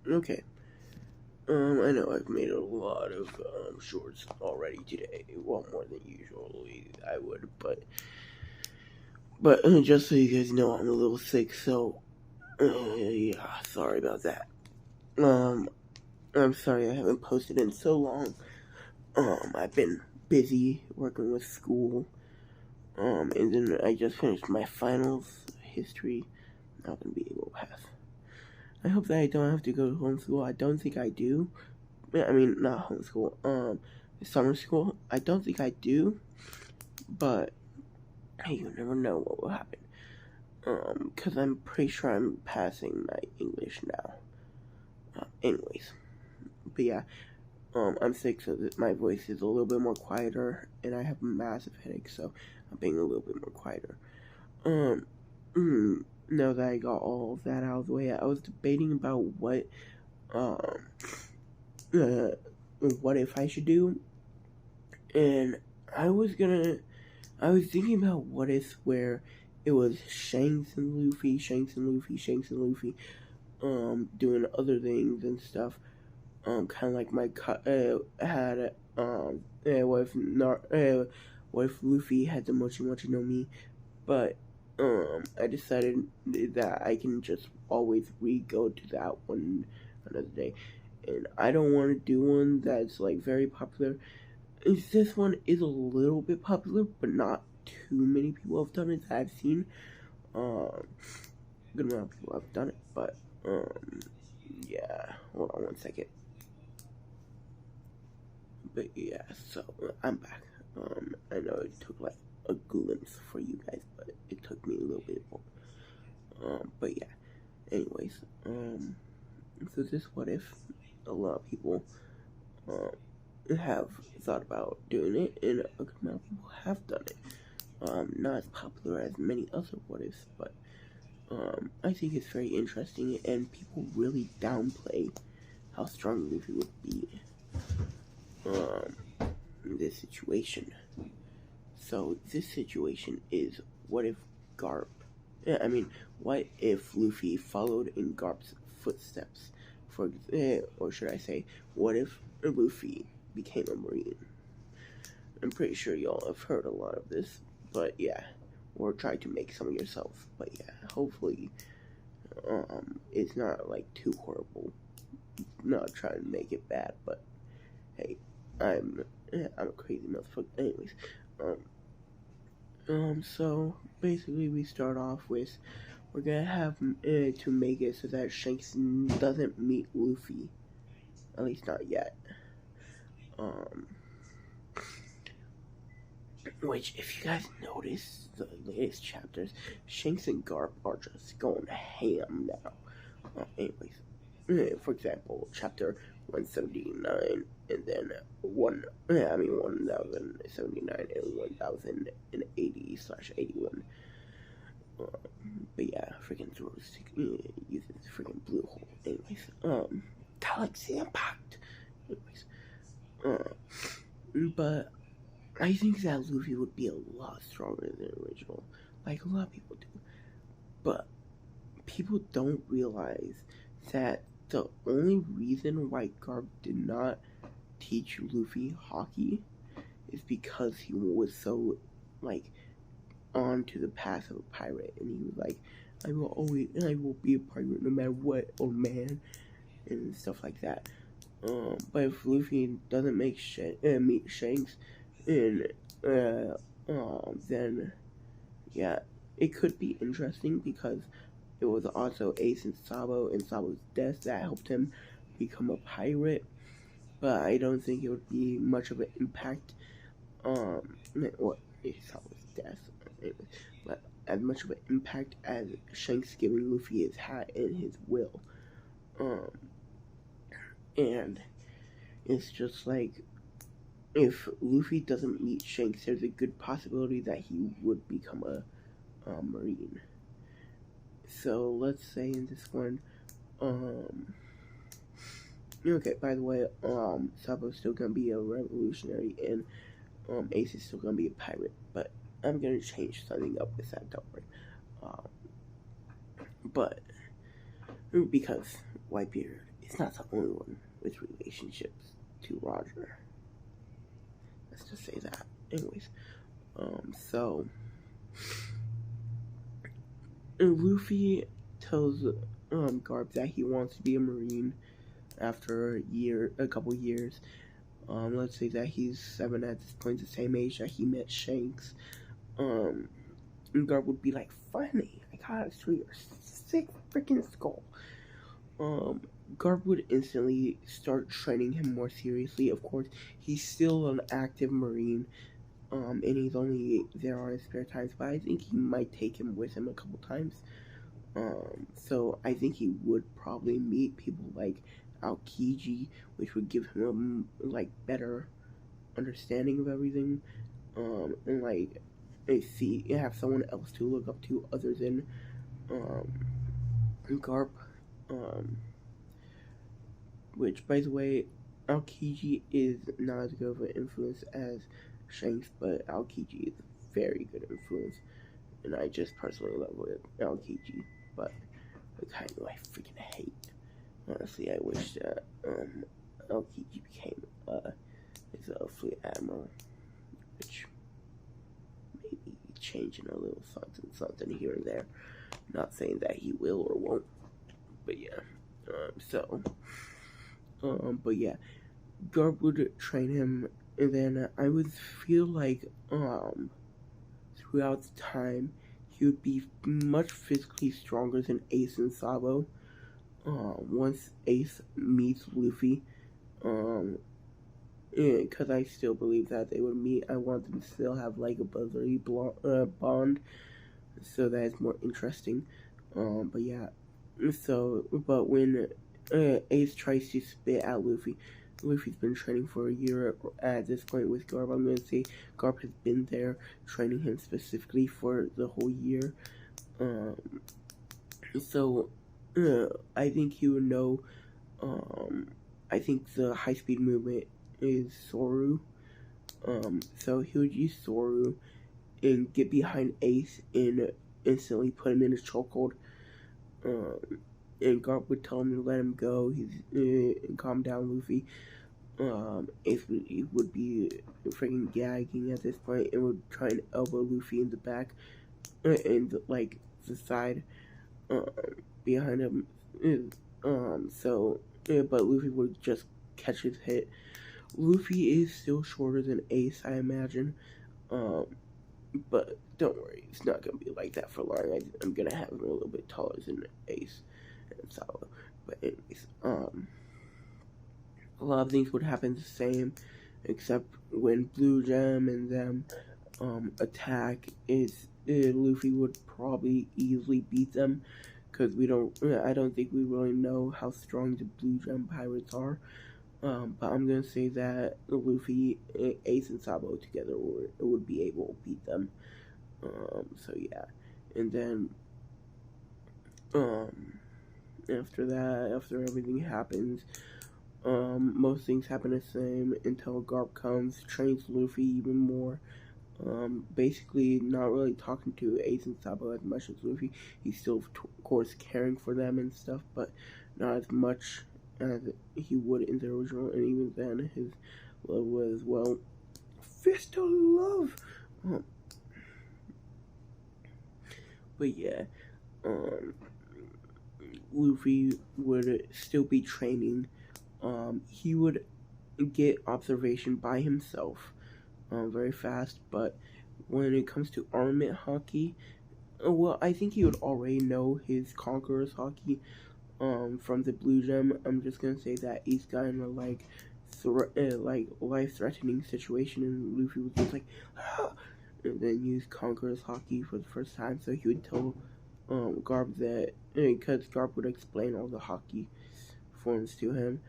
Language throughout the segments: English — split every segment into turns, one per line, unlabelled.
Okay. I know I've made a lot of shorts already today. Well, more than usually I would, but just so you guys know, I'm a little sick, so yeah, sorry about that. Um, I'm sorry I haven't posted in so long. I've been busy working with school. And then I just finished my finals history. Not gonna be able to pass. I hope that I don't have to go to homeschool. I don't think I do. I mean, not homeschool. Summer school. I don't think I do, but hey, you never know what will happen. Cause I'm pretty sure I'm passing my English now. Anyways, but yeah, I'm sick, so that my voice is a little bit more quieter, and I have a massive headache, so I'm being a little bit more quieter. Um, now that I got all of that out of the way, I was debating about um, uh, what if I should do, and I was thinking about what if where it was Shanks and Luffy, doing other things and stuff. Kind of like my had what if Luffy had the Mochi Mochi no Mi, but I decided that I can just always re-go to that one another day, and I don't want to do one that's like very popular. This one is a little bit popular, but not too many people have done it that I've seen. Good amount of people have done it, but yeah. Hold on one second. But yeah, so I'm back. I know it took like a glimpse for you guys, but it took me a little bit more. But yeah. Anyways, so this what if a lot of people have thought about doing it, and a good amount of people have done it. Not as popular as many other what ifs, but I think it's very interesting, and people really downplay how strong Luffy would be in this situation. So this situation is what if Garp? What if Luffy followed in Garp's footsteps? Or should I say, what if Luffy became a Marine? I'm pretty sure y'all have heard a lot of this, but yeah, or try to make some yourself. But yeah, hopefully, it's not like too horrible. Not trying to make it bad, but hey, I'm a crazy motherfucker. Anyways, so basically we start off with we're gonna have to make it so that Shanks doesn't meet Luffy, at least not yet. Which, if you guys notice the latest chapters, Shanks and Garp are just going ham now. Anyways, for example, chapter 179, and then 1079 and 1080/81. But yeah, freaking Zoro uses freaking blue hole. Anyways, Galaxy Impact. Anyways, but I think that Luffy would be a lot stronger than the original, like a lot of people do. But people don't realize that the only reason why Garp did not teach Luffy hockey is because he was so, like, on to the path of a pirate, and he was like, I will be a pirate no matter what, old man, and stuff like that. But if Luffy doesn't meet Shanks, and then yeah, it could be interesting because it was also Ace and Sabo's death that helped him become a pirate. But I don't think it would be much of an impact. What Ace Sabo's death, but as much of an impact as Shanks giving Luffy his hat and his will. And it's just like, if Luffy doesn't meet Shanks, there's a good possibility that he would become a Marine. So let's say in this one, okay, by the way, Sabo's still gonna be a revolutionary, and Ace is still gonna be a pirate, but I'm gonna change something up with that, don't worry. But because Whitebeard is not the only one with relationships to Roger. Let's just say that. Anyways, so Luffy tells Garp that he wants to be a Marine after a couple years. Let's say that he's 7 at this point, the same age that he met Shanks. And Garp would be like, "Funny, I got it through your sick freaking skull." Garp would instantly start training him more seriously. Of course, he's still an active Marine, and he's only there on his spare times, but I think he might take him with him a couple times. So I think he would probably meet people like Aokiji, which would give him a better understanding of everything, and have someone else to look up to other than Garp. Which, by the way, Aokiji is not as good of an influence as Shanks, but Aokiji is a very good influence, and I just personally love Aokiji, but the kind who I freaking hate. Honestly, I wish that Aokiji became a fleet admiral, which maybe changing a little something here and there. Not saying that he will or won't, but yeah. But yeah, Garp would train him, and then I would feel like throughout the time he would be much physically stronger than Ace and Sabo. Once Ace meets Luffy, because I still believe that they would meet. I want them to still have like a brotherly bond, so that it's more interesting. But yeah, but when Ace tries to spit at Luffy, Luffy's been training for a year at this point with Garp. I'm going to say Garp has been there training him specifically for the whole year. I think he would know. I think the high-speed movement is Soru. So he would use Soru and get behind Ace and instantly put him in a chokehold. And Garp would tell him to let him go. And calm down Luffy. Ace would be freaking gagging at this point and would try and elbow Luffy in the back and the side behind him. But Luffy would just catch his hit. Luffy is still shorter than Ace, I imagine. But don't worry, it's not gonna be like that for long. I'm gonna have him a little bit taller than Ace and Sabo. But anyways, a lot of things would happen the same, except when Blue Gem and them attack, Luffy would probably easily beat them, because I don't think we really know how strong the Blue Gem pirates are. But I'm gonna say that Luffy, Ace, and Sabo together would be able to beat them. So yeah, and then after everything happens, most things happen the same until Garp comes, trains Luffy even more. Basically not really talking to Ace and Sabo as much as Luffy. He's still, of course, caring for them and stuff, but not as much as he would in the original. And even then, his love was, well, fist of love. But yeah, Luffy would still be training. He would get observation by himself very fast, but when it comes to armament hockey, well, I think he would already know his Conqueror's hockey from the Blue Gem. I'm just gonna say that he's got in a life-threatening situation, and Luffy was just like, ah! And then use Conqueror's hockey for the first time. So he would tell Garp that, because Garp would explain all the hockey forms to him,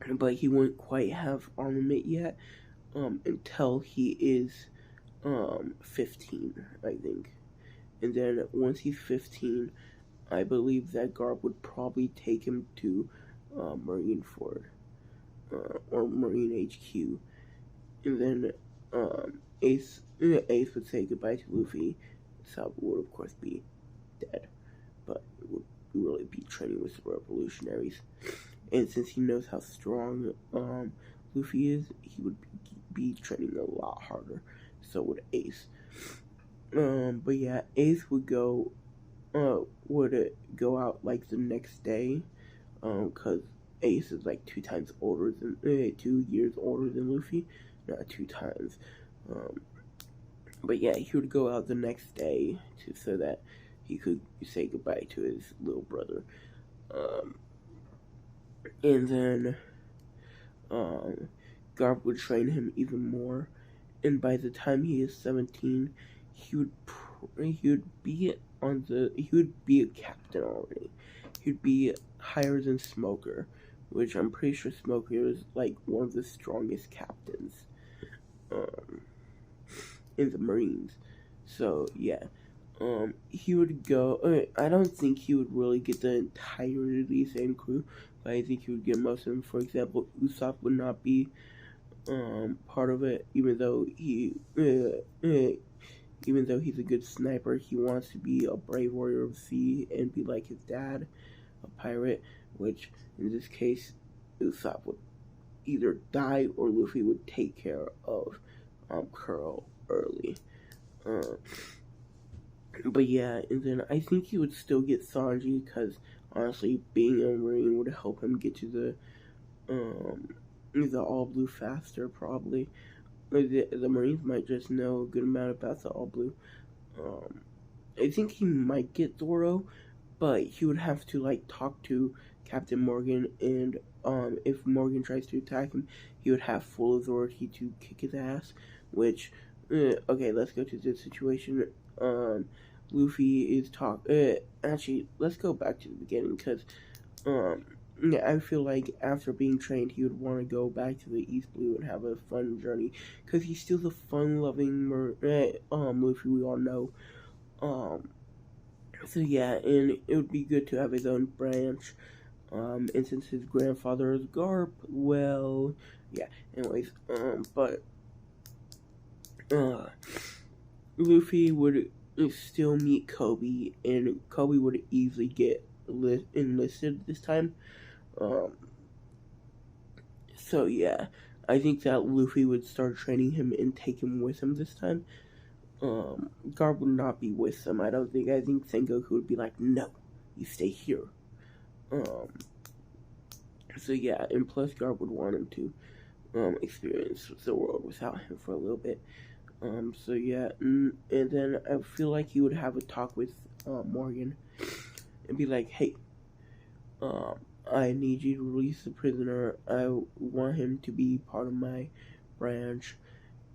but he wouldn't quite have armament yet until he is 15, I think. And then once he's 15, I believe that Garp would probably take him to Marineford or Marine HQ, and then Ace would say goodbye to Luffy. Sabo would of course be dead, but really be training with the revolutionaries. And since he knows how strong Luffy is, he would be training a lot harder. So would Ace. But yeah, Ace would go out like the next day, because Ace is like 2 years older than Luffy, not 2 times. But yeah, he would go out the next day so that he could say goodbye to his little brother. And then Garp would train him even more, and by the time he is 17, he would be a captain already. He'd be higher than Smoker, which I'm pretty sure Smoker is like one of the strongest captains in the Marines. So yeah, he would go. I don't think he would really get the entirety of the same crew, but I think he would get most of them. For example, Usopp would not be part of it, even though he's a good sniper. He wants to be a brave warrior of the sea and be like his dad, a pirate. Which in this case, Usopp would either die or Luffy would take care of Curl early. But yeah, and then I think he would still get Sanji because honestly, being a Marine would help him get to the All Blue faster. Probably the Marines might just know a good amount about the All Blue. I think he might get Zoro, but he would have to like talk to Captain Morgan, and if Morgan tries to attack him, he would have full authority to kick his ass. Which, okay, let's go to this situation. Luffy is actually, let's go back to the beginning, because yeah, I feel like after being trained, he would want to go back to the East Blue and have a fun journey, because he's still the fun-loving Luffy we all know. So yeah, and it would be good to have his own branch. And since his grandfather is Garp, well, yeah. Anyways, but Luffy would still meet Kobe, and Kobe would easily get enlisted this time. So yeah, I think that Luffy would start training him and take him with him this time. Garp would not be with them. I think Sengoku would be like, no, you stay here. So yeah, and plus Garp would want him to experience the world without him for a little bit. So yeah, and then I feel like he would have a talk with Morgan and be like, hey, I need you to release the prisoner. I want him to be part of my branch.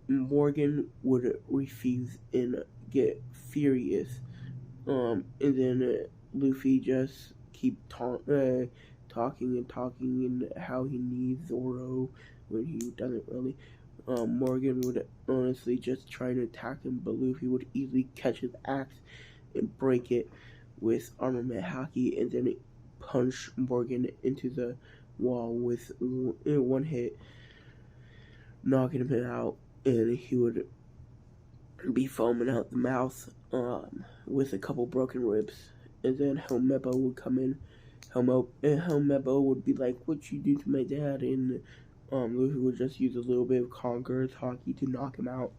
Morgan would refuse and get furious. And then Luffy just keep talking and how he needs Zoro when he doesn't really. Morgan would honestly just try to attack him, but Luffy would easily catch his axe and break it with armament haki, and then punch Morgan into the wall with one hit, knocking him out, and he would be foaming out the mouth with a couple broken ribs. And then Helmeppo would come in. Helmeppo would be like, what you do to my dad? And Luffy would just use a little bit of Conqueror's haki to knock him out.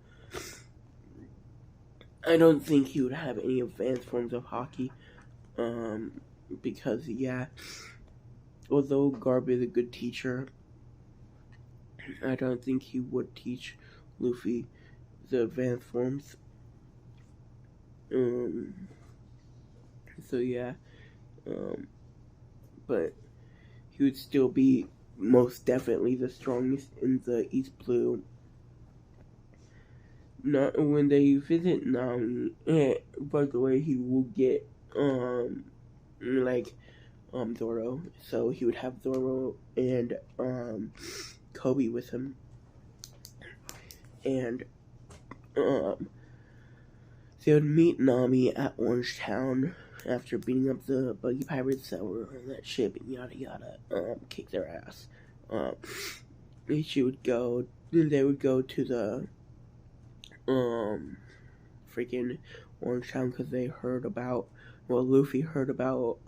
I don't think he would have any advanced forms of haki, because yeah, although Garp is a good teacher, I don't think he would teach Luffy the advanced forms. So yeah, but he would still be most definitely the strongest in the East Blue. Not when they visit Nami. By the way, he will get Zoro. So he would have Zoro and Kobe with him, and they would meet Nami at Orange Town after beating up the buggy pirates that were on that ship and yada yada, kick their ass. They would go to the freaking Orange Town because they heard about well, Luffy heard about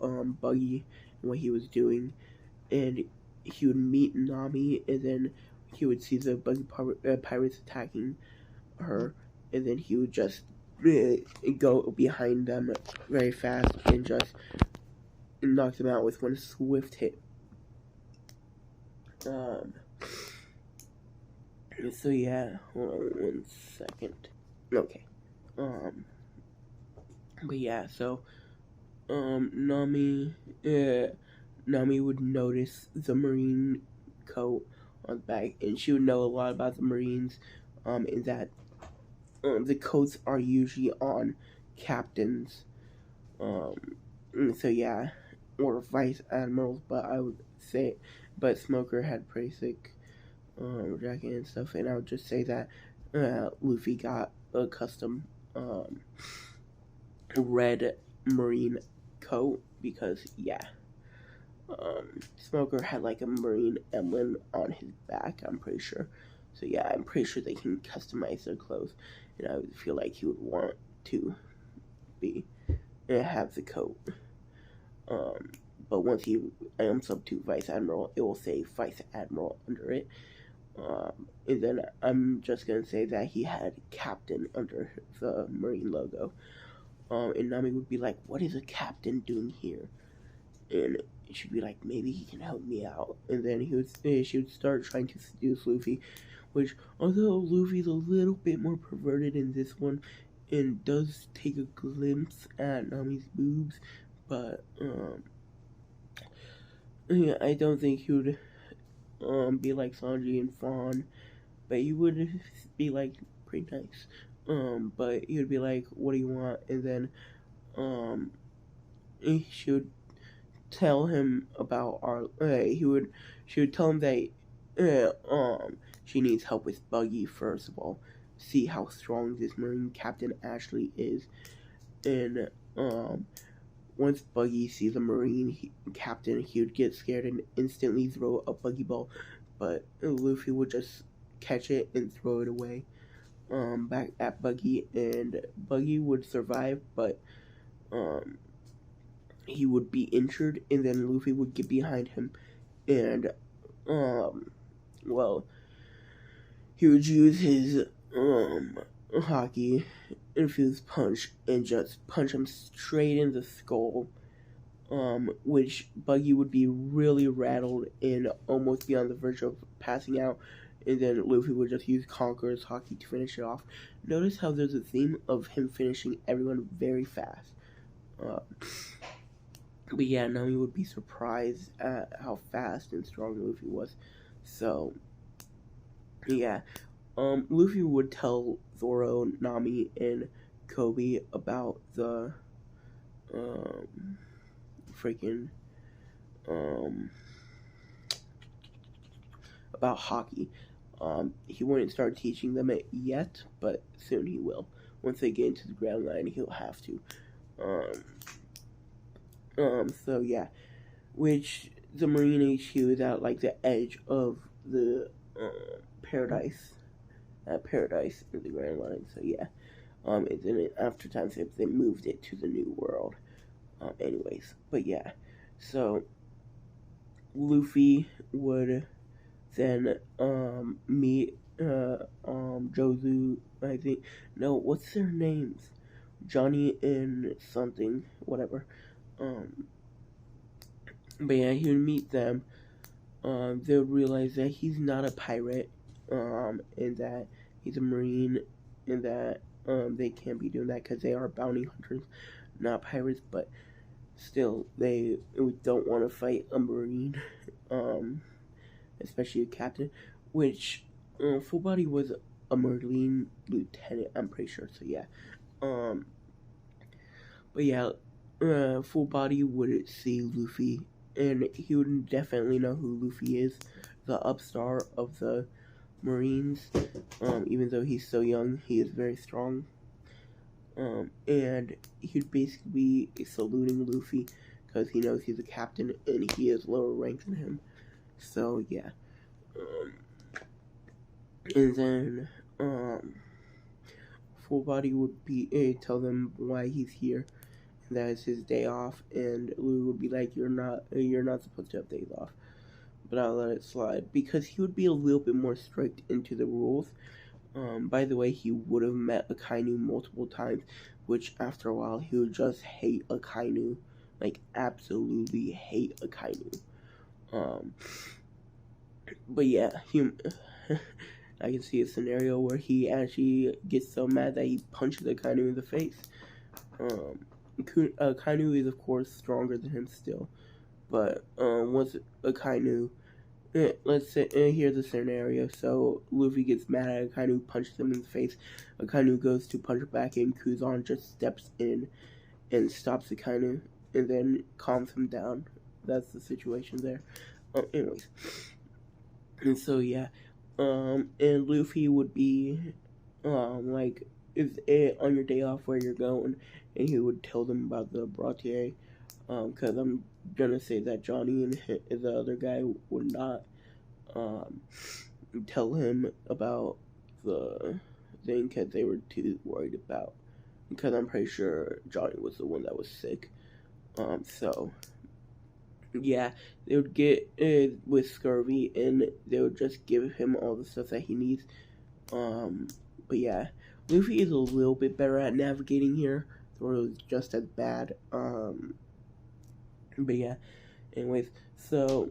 Buggy and what he was doing, and he would meet Nami, and then he would see the pirates attacking her, and then he would just go behind them very fast and just knock them out with one swift hit. So yeah, hold on 1 second. Okay. But yeah, so Nami would notice the marine coat on the back, and she would know a lot about the Marines, in that the coats are usually on captains, so yeah, or vice admirals, but I would say, but Smoker had pretty sick jacket and stuff, and I would just say that Luffy got a custom red marine coat because yeah, Smoker had like a marine emblem on his back, I'm pretty sure. So yeah, I'm pretty sure they can customize their clothes, and I would feel like he would want to have the coat. But once he amps up to Vice Admiral, it will say Vice Admiral under it. And then I'm just gonna say that he had Captain under the Marine logo. And Nami would be like, "What is a captain doing here?" And she'd be like, "Maybe he can help me out." And then she would start trying to seduce Luffy, which, although Luffy's a little bit more perverted in this one, and does take a glimpse at Nami's boobs, but yeah, I don't think he would be like Sanji and Fawn, but he would be like pretty nice. But he would be like, "What do you want?" And then she would tell him about she would tell him that she needs help with Buggy first of all, see how strong this Marine captain actually is, and once Buggy sees a Marine captain, he would get scared and instantly throw a Buggy ball, but Luffy would just catch it and throw it away back at Buggy, and Buggy would survive, but he would be injured, and then Luffy would get behind him, and well, he would use his hockey infused punch and just punch him straight in the skull, which Buggy would be really rattled and almost be on the verge of passing out, and then Luffy would just use Conqueror's hockey to finish it off. Notice how there's a theme of him finishing everyone very fast. But yeah, Nami would be surprised at how fast and strong Luffy was. So yeah, Luffy would tell Zoro, Nami, and Kobe about the about hockey. He wouldn't start teaching them it yet, but soon he will. Once they get into the ground line, he'll have to. So yeah, which the Marine HQ is at like the edge of the paradise in the Grand Line. So yeah, and then after time skip, they moved it to the New World. Anyways, but yeah, so Luffy would then meet Jozu. I think no, what's their names? Johnny and something, whatever. But yeah, he would meet them. They would realize that he's not a pirate, and that he's a Marine, and that they can't be doing that because they are bounty hunters, not pirates. But still, they don't want to fight a Marine, especially a captain, which Full Body was a Marine lieutenant, I'm pretty sure. So yeah, but yeah, Full Body would see Luffy, and he would definitely know who Luffy is, the upstart of the Marines. Even though he's so young, he is very strong. And he'd basically be saluting Luffy because he knows he's a captain and he is lower ranked than him. So yeah. And then Full Body would be tell them why he's here, that is his day off, and Luffy would be like, you're not supposed to have days off, but I'll let it slide because he would be a little bit more strict into the rules. By the way, he would have met Akainu multiple times, which after a while he would just hate Akainu, like absolutely hate Akainu. But yeah, I can see a scenario where he actually gets so mad that he punches Akainu in the face. Akainu is of course stronger than him still, but once Akainu, let's say here's a scenario. So Luffy gets mad at Akainu, punches him in the face. Akainu goes to punch back, and Kuzan just steps in and stops Akainu, and then calms him down. That's the situation there. Anyways, and so yeah, and Luffy would be, like, is it on your day off where you're going, and he would tell them about the brautier, because I'm gonna say that Johnny and the other guy would not, tell him about the thing because they were too worried about, because I'm pretty sure Johnny was the one that was sick, so yeah, they would get with scurvy, and they would just give him all the stuff that he needs. But yeah, Luffy is a little bit better at navigating here. Zoro is just as bad. But yeah, anyways, so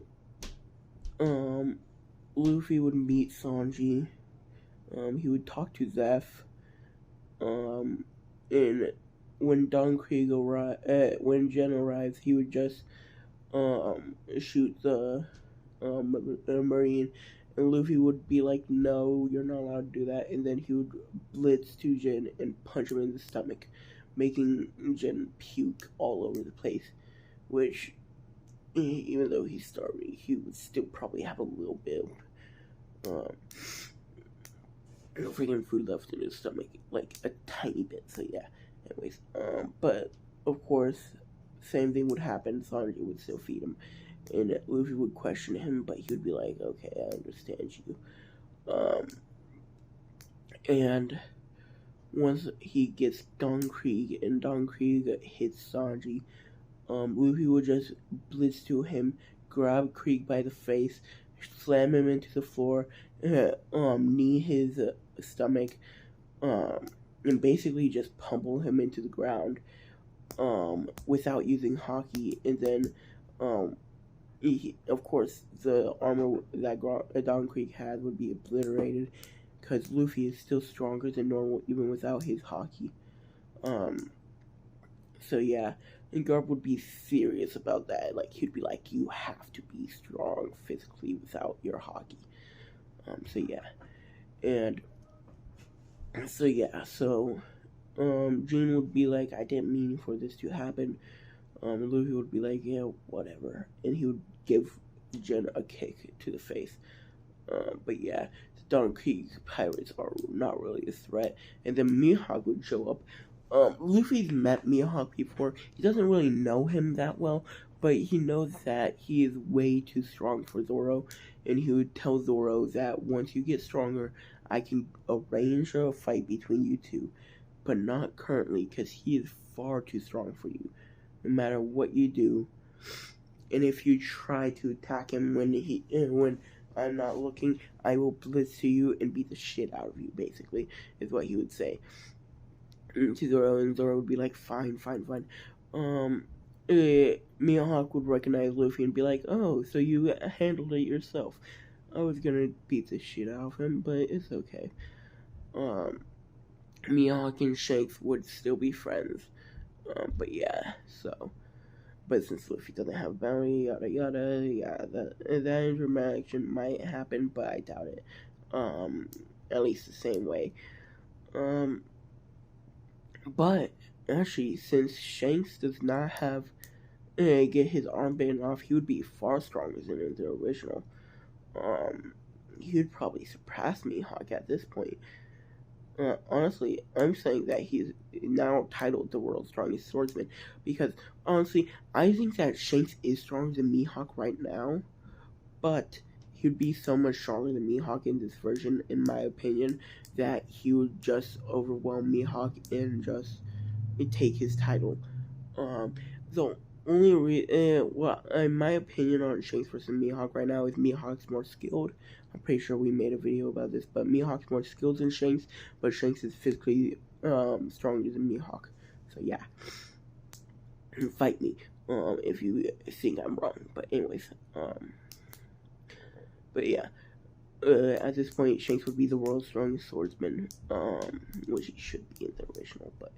Luffy would meet Sanji. He would talk to Zeph. And when when Jen arrives, he would just shoot the Marine, and Luffy would be like, no, you're not allowed to do that, and then he would blitz to Jin and punch him in the stomach, making Jin puke all over the place, which, even though he's starving, he would still probably have a little bit of freaking food left in his stomach, like a tiny bit, so yeah, anyways, but, of course, same thing would happen. Sanji would still feed him, and Luffy would question him, but he would be like, okay, I understand you. And once he gets Don Krieg, and Don Krieg hits Sanji, Luffy would just blitz to him, grab Krieg by the face, slam him into the floor, knee his stomach, and basically just pummel him into the ground, without using Haki, and then, of course, the armor that Don Krieg had would be obliterated, because Luffy is still stronger than normal, even without his Haki. So yeah, and Garp would be serious about that, like, he'd be like, you have to be strong physically without your Haki. So yeah, and, so yeah, so, Jean would be like, I didn't mean for this to happen. Luffy would be like, yeah, whatever. And he would give Jin a kick to the face. But yeah, the Don Krieg pirates are not really a threat. And then Mihawk would show up. Luffy's met Mihawk before. He doesn't really know him that well, but he knows that he is way too strong for Zoro. And he would tell Zoro that once you get stronger, I can arrange a fight between you two. But not currently, because he is far too strong for you, no matter what you do. And if you try to attack him when I'm not looking, I will blitz to you and beat the shit out of you, basically, is what he would say to Zoro, and Zoro would be like, fine. Mihawk would recognize Luffy and be like, oh, so you handled it yourself. I was gonna beat the shit out of him, but it's okay. Mihawk and Shanks would still be friends. But yeah, so. But since Luffy doesn't have a bounty, yada yada, yeah, that interaction might happen, but I doubt it. At least the same way. But actually, since Shanks does not have get his armband off, he would be far stronger than in the original. He would probably surpass Mihawk at this point. Honestly, I'm saying that he's now titled the world's strongest swordsman, because honestly, I think that Shanks is stronger than Mihawk right now, but he would be so much stronger than Mihawk in this version, in my opinion, that he would just overwhelm Mihawk and just take his title. Um, the well, in my opinion on Shanks versus Mihawk right now is Mihawk's more skilled. I'm pretty sure we made a video about this, but Mihawk's more skilled than Shanks, but Shanks is physically stronger than Mihawk. So yeah, fight me if you think I'm wrong. But anyways, but yeah. At this point, Shanks would be the world's strongest swordsman, which he should be in the original, but,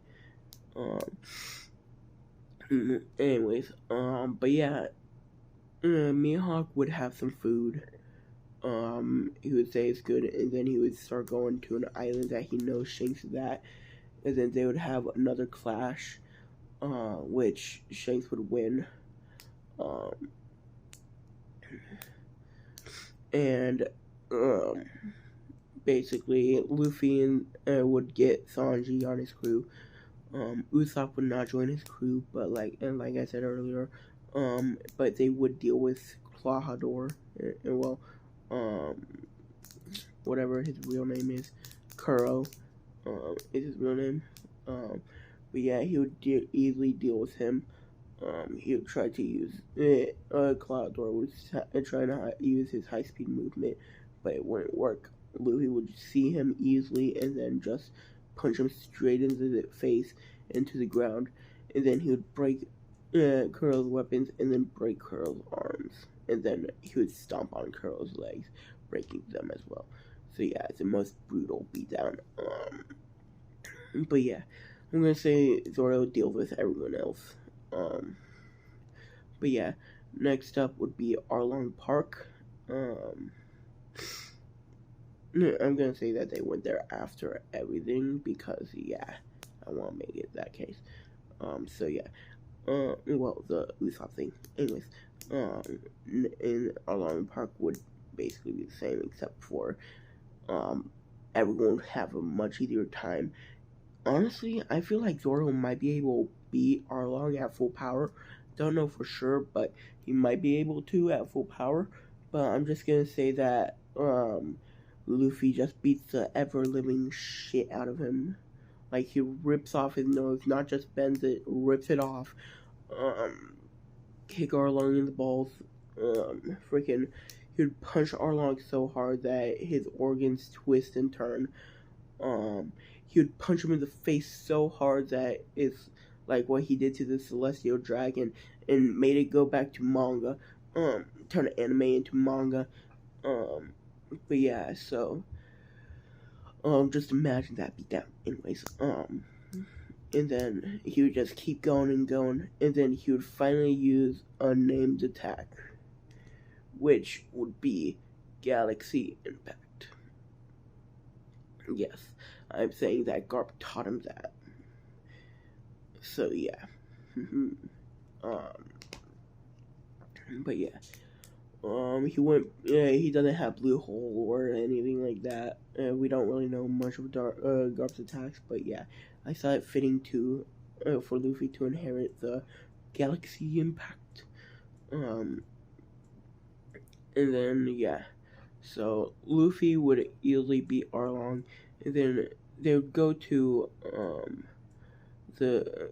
anyways, but yeah, Mihawk would have some food, he would say it's good, and then he would start going to an island that he knows Shanks is at, and then they would have another clash, which Shanks would win, and, basically, Luffy and would get Sanji on his crew. Usopp would not join his crew, but like I said earlier, but they would deal with Clawhador, and well, whatever his real name is, Kuro, is his real name. But yeah, he would easily deal with him. He would try to use Clawhador was trying to use his high-speed movement, but it wouldn't work. Luffy would see him easily and then just punch him straight into the face, into the ground, and then he would break Kuro's weapons and then break Kuro's arms, and then he would stomp on Kuro's legs, breaking them as well. So yeah, it's the most brutal beatdown. But yeah, I'm gonna say Zoro deals with everyone else. But yeah, next up would be Arlong Park. I'm gonna say that they went there after everything because yeah, I want to make it that case. So yeah, well the Usopp thing. Anyways, in Arlong Park would basically be the same except for everyone would have a much easier time. Honestly, I feel like Zoro might be able to beat Arlong at full power. Don't know for sure, but he might be able to at full power. But I'm just gonna say that Luffy just beats the ever-living shit out of him. Like, he rips off his nose, not just bends it, rips it off. Kick Arlong in the balls. Freaking, he would punch Arlong so hard that his organs twist and turn. He would punch him in the face so hard that it's like what he did to the Celestial Dragon and made it go back to manga. Turn anime into manga. But yeah, so just imagine that beat down. Anyways, and then he would just keep going and going, and then he would finally use a named attack, which would be Galaxy Impact. Yes, I'm saying that Garp taught him that. So yeah. But yeah. He doesn't have Blue Hole or anything like that. We don't really know much of Garp's attacks, but yeah, I saw it fitting to for Luffy to inherit the Galaxy Impact. And then yeah, so Luffy would easily beat Arlong, and then they would go to the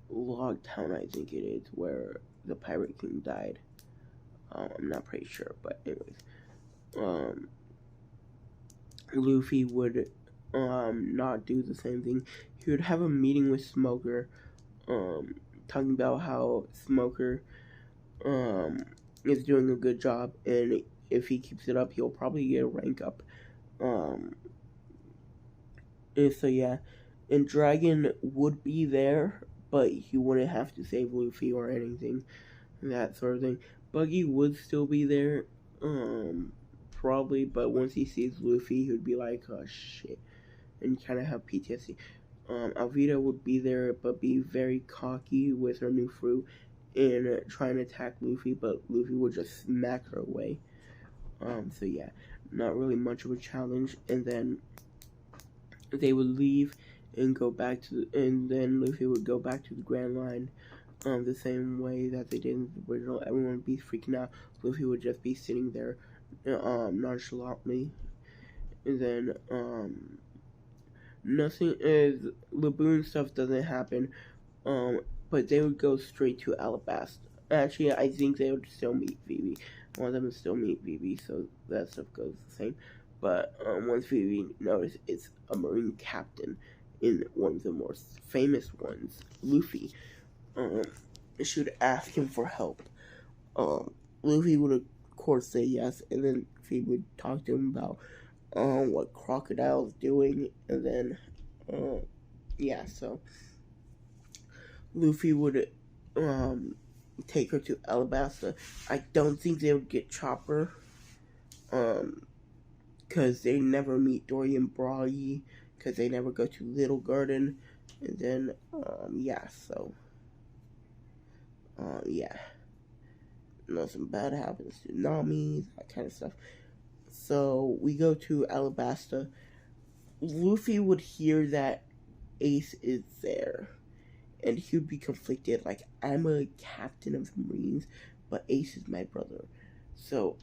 Log Town, I think it is, where the Pirate King died. I'm not pretty sure, but anyways, Luffy would not do the same thing. He would have a meeting with Smoker, talking about how Smoker is doing a good job, and if he keeps it up, he'll probably get a rank up. And so yeah, and Dragon would be there, but he wouldn't have to save Luffy or anything, that sort of thing. Buggy would still be there, probably, but once he sees Luffy, he would be like, oh shit, and kind of have PTSD. Alvida would be there, but be very cocky with her new fruit and try and attack Luffy, but Luffy would just smack her away. So yeah, not really much of a challenge. And then they would leave and go back to, and then Luffy would go back to the Grand Line, the same way that they did in the original. Everyone would be freaking out. Luffy would just be sitting there, nonchalantly, and then nothing is Laboon stuff doesn't happen. Um, but they would go straight to Alabasta. Actually, I think they would still meet Vivi. One of them would still meet Vivi, so that stuff goes the same. But once Vivi knows it's a Marine captain in one of the more famous ones, Luffy, um, she would ask him for help. Luffy would of course say yes, and then Vivi would talk to him about what Crocodile's doing, and then yeah, so Luffy would take her to Alabasta. I don't think they would get Chopper, because they never meet Dory and Bragi, because they never go to Little Garden, and then yeah, so yeah, some bad happens to Nami, that kind of stuff. So we go to Alabasta. Luffy would hear that Ace is there, and he would be conflicted. Like, I'm a captain of the Marines, but Ace is my brother. So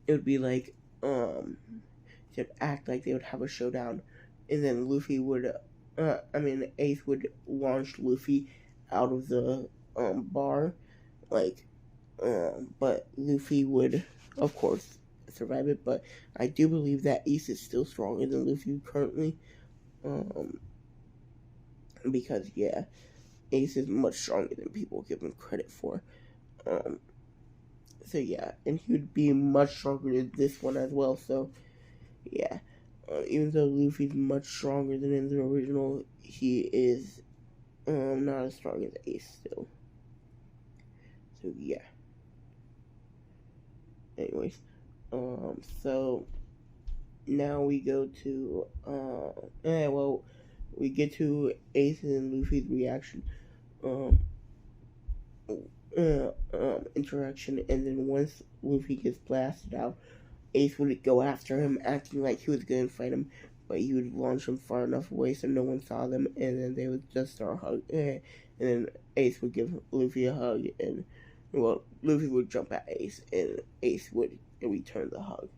it would be like, they'd act like they would have a showdown, and then Luffy would, Ace would launch Luffy out of the bar, like, but Luffy would, of course, survive it. But I do believe that Ace is still stronger than Luffy currently, because yeah, Ace is much stronger than people give him credit for. So yeah, and he would be much stronger in this one as well. So yeah, even though Luffy's much stronger than in the original, he is not as strong as Ace still. So yeah. Anyways, so now we go to we get to Ace and Luffy's reaction. Interaction, and then once Luffy gets blasted out, Ace would go after him, acting like he was going to fight him, but he would launch him far enough away so no one saw them, and then they would just start hugging, and then Ace would give Luffy a hug, and Luffy would jump at Ace, and Ace would return the hug.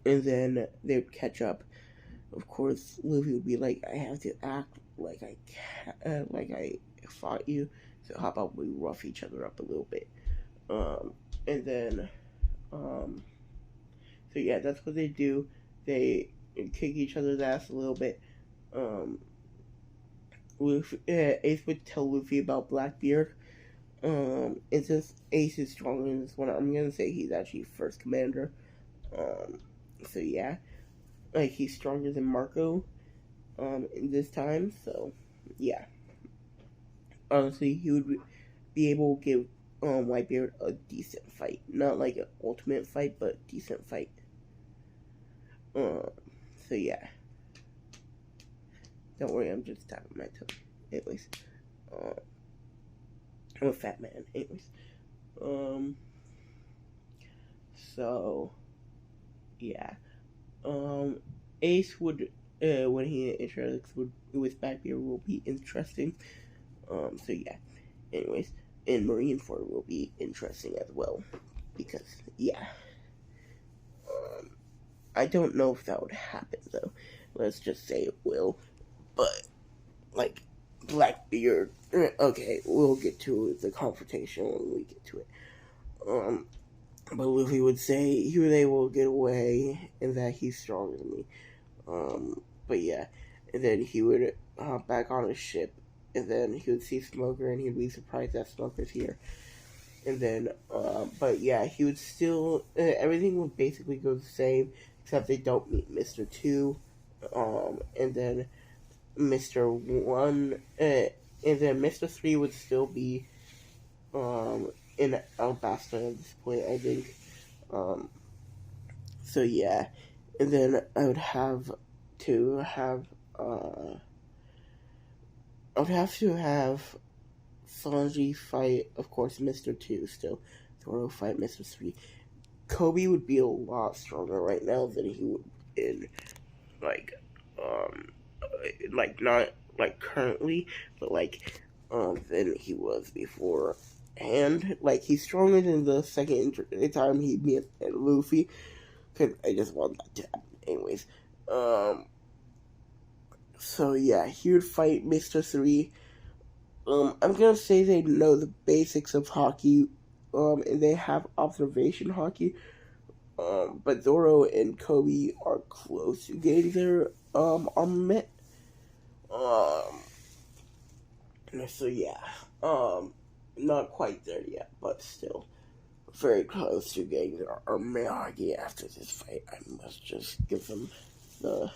And then they would catch up. Of course, Luffy would be like, "I have to act like I fought you. So how about we rough each other up a little bit?" And then, so yeah, that's what they do. They kick each other's ass a little bit. Ace would tell Luffy about Blackbeard. And since Ace is stronger in this one, I'm gonna say he's actually first commander. So yeah, like he's stronger than Marco. In this time, so yeah. Honestly, he would be able to give Whitebeard a decent fight. Not like an ultimate fight, but decent fight. So yeah. Don't worry, I'm just tapping my toe. Anyways. I'm a fat man. Anyways. So yeah. Ace would when he interacts with Blackbeard will be interesting. So yeah. Anyways, and Marineford will be interesting as well, because yeah. I don't know if that would happen though. Let's just say it will. But like Blackbeard, okay, we'll get to the confrontation when we get to it. But Luffy would say he was able to get away and that he's stronger than me. But yeah, and then he would hop back on his ship, and then he would see Smoker, and he'd be surprised that Smoker's here. And then, but yeah, he would still, everything would basically go the same, except they don't meet Mr. 2, and then Mr. 1, and then Mr. 3 would still be, in Alabasta at this point, I think. So yeah, and then I would have to have Sanji fight, of course, Mr. 2 still. Zoro fight Mr. 3. Kobe would be a lot stronger right now than he would in, not, currently, but, than he was before. And, he's stronger than the second time he met Luffy, because I just want that to happen. Anyways, So yeah, he would fight Mr. 3. I'm gonna say they know the basics of hockey, and they have observation hockey. But Zoro and Kobe are close to getting their armament. Um, so yeah, not quite there yet, but still very close to getting their armament after this fight. I must just give them the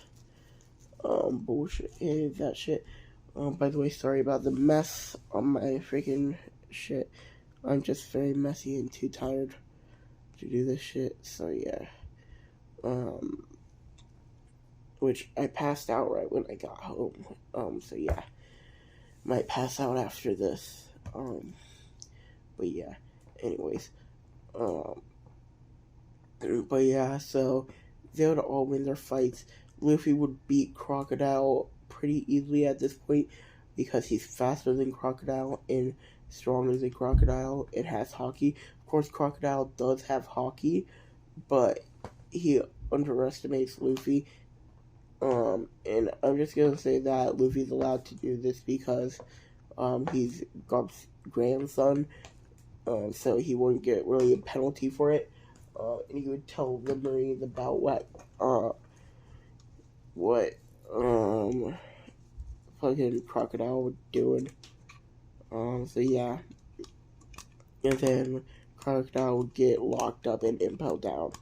bullshit that shit. By the way, sorry about the mess on my freaking shit. I'm just very messy and too tired to do this shit. So yeah. Which I passed out right when I got home. So yeah. Might pass out after this. But yeah. Anyways. But yeah, so they would all win their fights. Luffy would beat Crocodile pretty easily at this point because he's faster than Crocodile and stronger than Crocodile. It has hockey. Of course, Crocodile does have hockey, but he underestimates Luffy. And I'm just gonna say that Luffy's allowed to do this because he's Garp's grandson, so he wouldn't get really a penalty for it. And he would tell the Marines about what fucking Crocodile was doing. So yeah. And then Crocodile would get locked up and impaled down.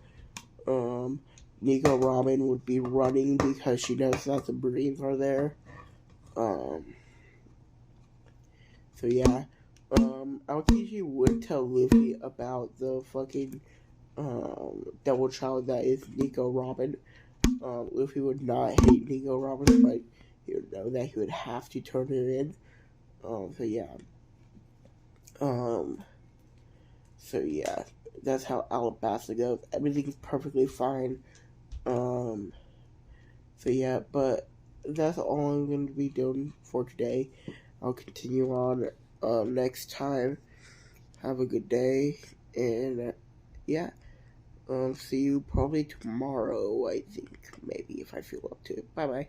Nico Ramen would be running because she knows that the Marines are there. So yeah. Aokiji would tell Luffy about the fucking devil child that is Nico Robin. Luffy would not hate Nico Robin, but he would know that he would have to turn her in. So yeah. So yeah, that's how Alabasta goes. Everything's perfectly fine. So yeah, but that's all I'm going to be doing for today. I'll continue on next time. Have a good day, and yeah. See you probably tomorrow, I think, maybe, if I feel up to it. Bye-bye.